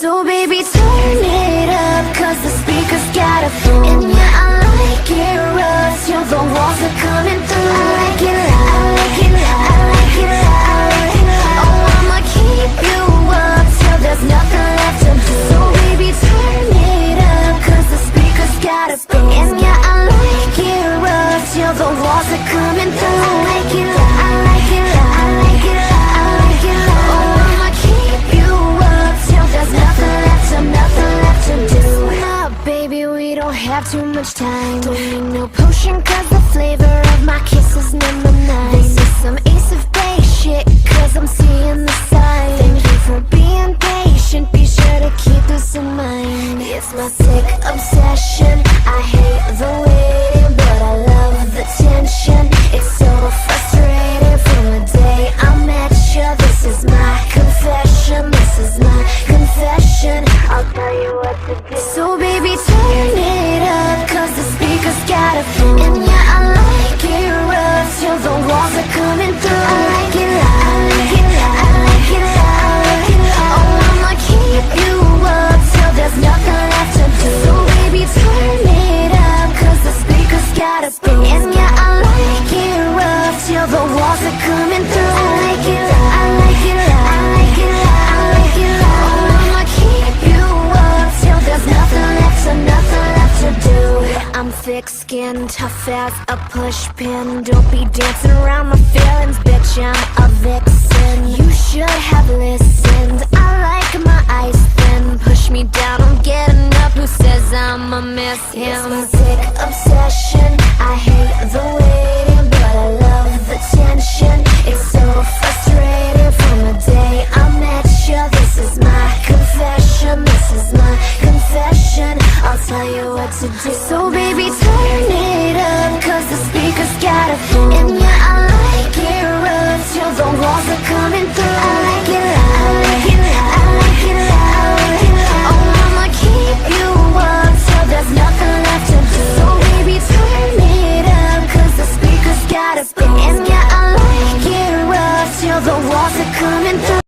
So baby, turn it up, cause the speakers got a boom. And yeah, I like it rough till the walls are coming through. I like it loud, I like it loud, I like it loud, I like it loud. Oh, I'ma keep you up till there's nothing left to do. So baby, turn it up, cause the speakers got a boom. And yeah, I like it rough till the walls are coming through. I like it loud, I like it loud, I like it loud, I like it loud. Oh, I'ma keep you up till there's nothing left to do. Nah, baby, we don't have too much time. Don't need no potion, cause the flavor of my kiss is number 9. This is some Ace of Base shit, cause I'm seeing the sign. Thank you for being patient, be sure to keep this in mind. It's my sick obsession, I hate the waiting, but I love the tension. It's so frustrating from the day I met you. This is my confession, this is my confession. I'll tell you what to do. So baby, turn it up, cause the speakers got a boom. And yeah, I like it rough till the walls are coming through. I like it loud, I like it loud, I like it loud, I like it loud. Oh, I'ma keep you up till there's nothing left to do. So baby, turn it up, cause the speakers got a boom. And yeah, I like it rough till the walls are coming through. I like it loud, I like it loud, I like it loud, I like it loud. Oh, I'ma keep you up till there's nothing left to do. I'm thick-skinned, tough as a pushpin. Don't be dancing around my feelings, bitch, I'm a vixen. You should have listened, I like my ice thin. Push me down, I'm getting up, who says I'ma miss him? It's my sick obsession, I hate